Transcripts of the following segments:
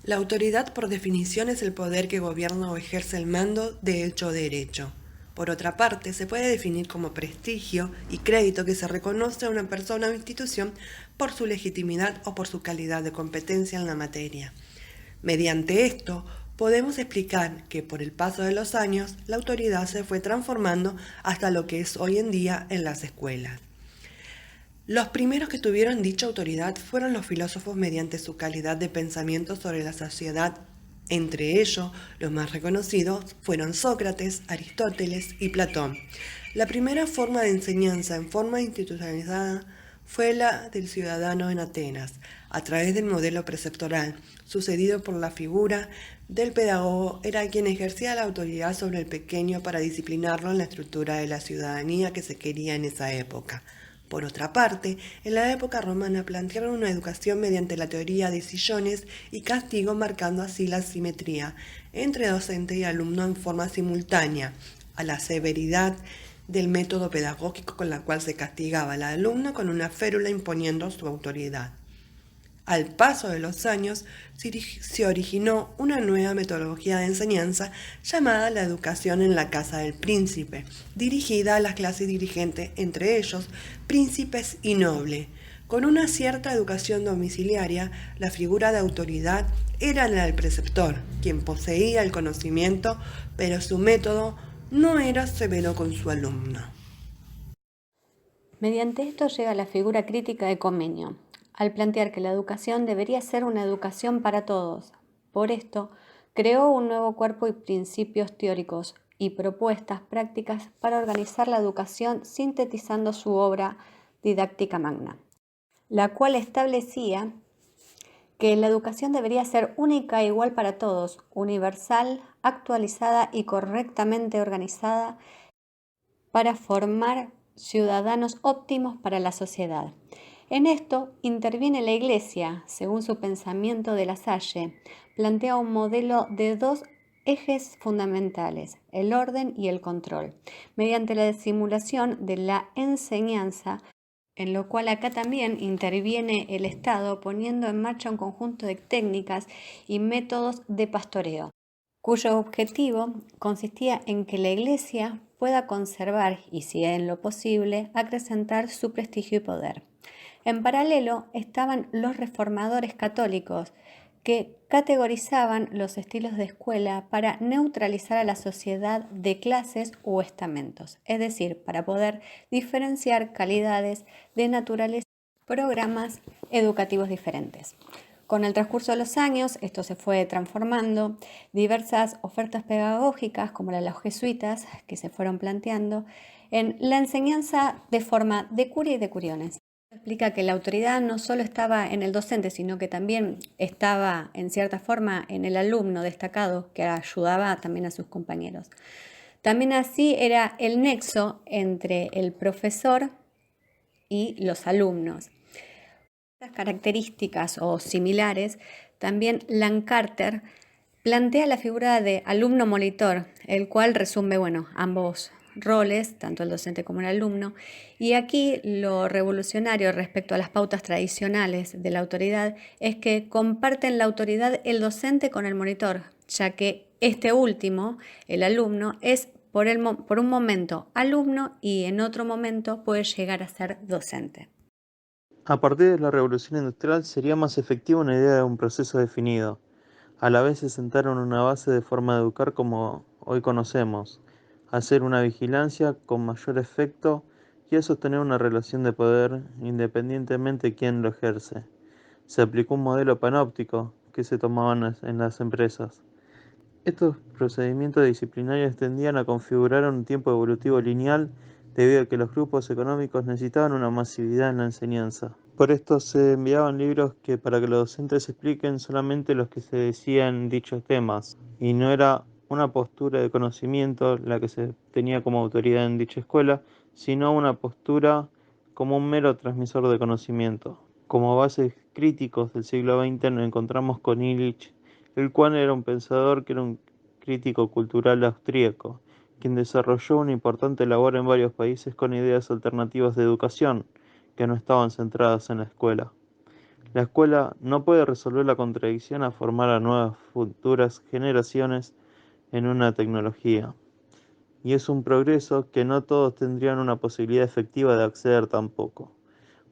La autoridad por definición es el poder que gobierna o ejerce el mando de hecho o derecho. Por otra parte, se puede definir como prestigio y crédito que se reconoce a una persona o institución por su legitimidad o por su calidad de competencia en la materia. Mediante esto, podemos explicar que por el paso de los años, la autoridad se fue transformando hasta lo que es hoy en día en las escuelas. Los primeros que tuvieron dicha autoridad fueron los filósofos mediante su calidad de pensamiento sobre la sociedad. Entre ellos, los más reconocidos fueron Sócrates, Aristóteles y Platón. La primera forma de enseñanza en forma institucionalizada fue la del ciudadano en Atenas, a través del modelo preceptoral, sucedido por la figura del pedagogo, era quien ejercía la autoridad sobre el pequeño para disciplinarlo en la estructura de la ciudadanía que se quería en esa época. Por otra parte, en la época romana plantearon una educación mediante la teoría de sillones y castigo, marcando así la simetría entre docente y alumno en forma simultánea a la severidad del método pedagógico con la cual se castigaba al alumno con una férula imponiendo su autoridad. Al paso de los años, se originó una nueva metodología de enseñanza llamada la educación en la casa del príncipe, dirigida a las clases dirigentes, entre ellos príncipes y nobles. Con una cierta educación domiciliaria, la figura de autoridad era la del preceptor, quien poseía el conocimiento, pero su método no era severo con su alumno. Mediante esto llega la figura crítica de Comenio, al plantear que la educación debería ser una educación para todos. Por esto, creó un nuevo cuerpo y principios teóricos y propuestas prácticas para organizar la educación, sintetizando su obra Didáctica Magna, la cual establecía que la educación debería ser única e igual para todos, universal, actualizada y correctamente organizada para formar ciudadanos óptimos para la sociedad. En esto interviene la Iglesia, según su pensamiento de La Salle, plantea un modelo de dos ejes fundamentales, el orden y el control, mediante la simulación de la enseñanza, en lo cual acá también interviene el Estado poniendo en marcha un conjunto de técnicas y métodos de pastoreo, cuyo objetivo consistía en que la Iglesia pueda conservar y, si en lo posible, acrecentar su prestigio y poder. En paralelo estaban los reformadores católicos, que categorizaban los estilos de escuela para neutralizar a la sociedad de clases u estamentos, es decir, para poder diferenciar calidades de naturaleza y programas educativos diferentes. Con el transcurso de los años, esto se fue transformando, diversas ofertas pedagógicas, como la de los jesuitas, que se fueron planteando, en la enseñanza de forma de curia y de curiones. Explica que la autoridad no solo estaba en el docente, sino que también estaba, en cierta forma, en el alumno destacado, que ayudaba también a sus compañeros. También así era el nexo entre el profesor y los alumnos. Estas características o similares, también Lancarter plantea la figura de alumno monitor, el cual resume ambos roles, tanto el docente como el alumno, y aquí lo revolucionario respecto a las pautas tradicionales de la autoridad es que comparten la autoridad el docente con el monitor, ya que este último, el alumno, es por un momento alumno y en otro momento puede llegar a ser docente. A partir de la revolución industrial sería más efectiva una idea de un proceso definido. A la vez se sentaron una base de forma de educar como hoy conocemos, hacer una vigilancia con mayor efecto y a sostener una relación de poder independientemente de quién lo ejerce. Se aplicó un modelo panóptico que se tomaban en las empresas. Estos procedimientos disciplinarios tendían a configurar un tiempo evolutivo lineal debido a que los grupos económicos necesitaban una masividad en la enseñanza. Por esto se enviaban libros para que los docentes expliquen solamente los que se decían dichos temas, y no era una postura de conocimiento la que se tenía como autoridad en dicha escuela, sino una postura como un mero transmisor de conocimiento. Como bases críticos del siglo XX nos encontramos con Illich, el cual era un pensador que era un crítico cultural austríaco, quien desarrolló una importante labor en varios países con ideas alternativas de educación, que no estaban centradas en la escuela. La escuela no puede resolver la contradicción a formar a nuevas futuras generaciones en una tecnología. Y es un progreso que no todos tendrían una posibilidad efectiva de acceder tampoco.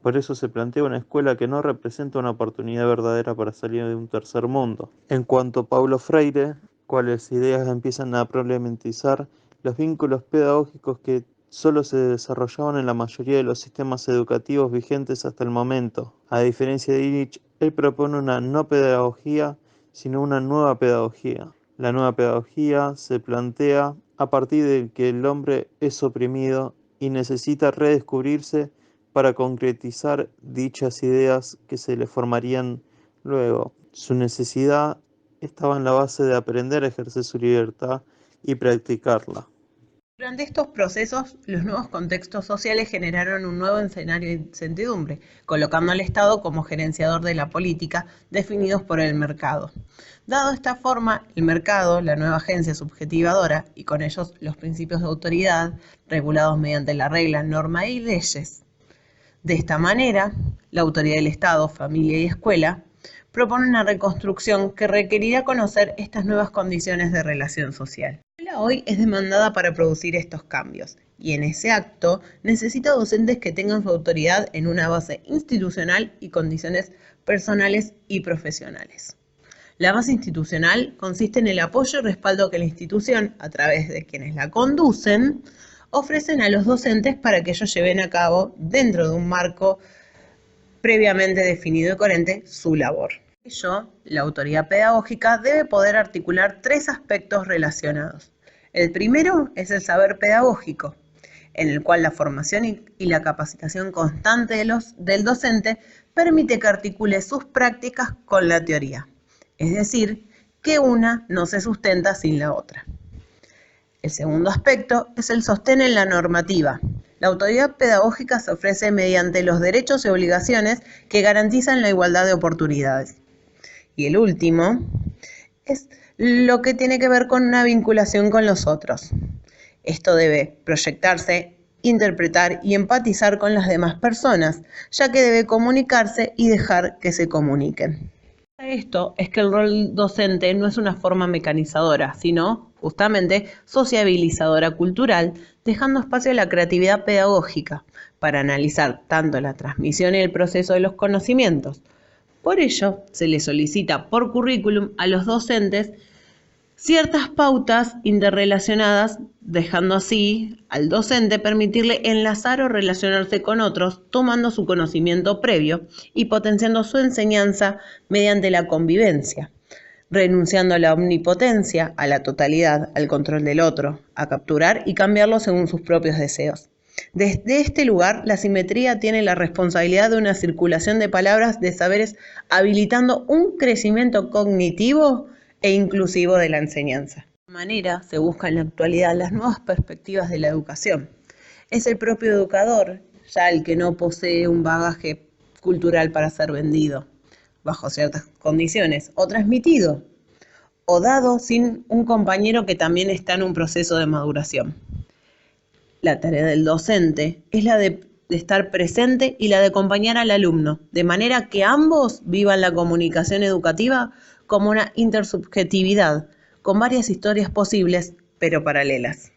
Por eso se plantea una escuela que no representa una oportunidad verdadera para salir de un tercer mundo. En cuanto a Paulo Freire, cuáles ideas empiezan a problematizar los vínculos pedagógicos que solo se desarrollaban en la mayoría de los sistemas educativos vigentes hasta el momento. A diferencia de Illich, él propone una no pedagogía, sino una nueva pedagogía. La nueva pedagogía se plantea a partir de que el hombre es oprimido y necesita redescubrirse para concretizar dichas ideas que se le formarían luego. Su necesidad estaba en la base de aprender a ejercer su libertad y practicarla. Durante estos procesos, los nuevos contextos sociales generaron un nuevo escenario de incertidumbre, colocando al Estado como gerenciador de la política definidos por el mercado. Dado esta forma, el mercado, la nueva agencia subjetivadora y con ellos los principios de autoridad, regulados mediante la regla, norma y leyes. De esta manera, la autoridad del Estado, familia y escuela, propone una reconstrucción que requerirá conocer estas nuevas condiciones de relación social. La escuela hoy es demandada para producir estos cambios y en ese acto necesita docentes que tengan su autoridad en una base institucional y condiciones personales y profesionales. La base institucional consiste en el apoyo y respaldo que la institución, a través de quienes la conducen, ofrecen a los docentes para que ellos lleven a cabo, dentro de un marco previamente definido y coherente, su labor. Por ello, la autoridad pedagógica debe poder articular tres aspectos relacionados. El primero es el saber pedagógico, en el cual la formación y la capacitación constante del docente permite que articule sus prácticas con la teoría, es decir, que una no se sustenta sin la otra. El segundo aspecto es el sostén en la normativa. La autoridad pedagógica se ofrece mediante los derechos y obligaciones que garantizan la igualdad de oportunidades. Y el último es lo que tiene que ver con una vinculación con los otros. Esto debe proyectarse, interpretar y empatizar con las demás personas, ya que debe comunicarse y dejar que se comuniquen. Esto es que el rol docente no es una forma mecanizadora, sino justamente sociabilizadora cultural, dejando espacio a la creatividad pedagógica para analizar tanto la transmisión y el proceso de los conocimientos. Por ello, se le solicita por currículum a los docentes ciertas pautas interrelacionadas, dejando así al docente permitirle enlazar o relacionarse con otros, tomando su conocimiento previo y potenciando su enseñanza mediante la convivencia, renunciando a la omnipotencia, a la totalidad, al control del otro, a capturar y cambiarlo según sus propios deseos. Desde este lugar, la simetría tiene la responsabilidad de una circulación de palabras, de saberes, habilitando un crecimiento cognitivo e inclusivo de la enseñanza. De esta manera se busca en la actualidad las nuevas perspectivas de la educación. Es el propio educador, ya el que no posee un bagaje cultural para ser vendido, bajo ciertas condiciones, o transmitido, o dado sin un compañero que también está en un proceso de maduración. La tarea del docente es la de estar presente y la de acompañar al alumno, de manera que ambos vivan la comunicación educativa como una intersubjetividad, con varias historias posibles, pero paralelas.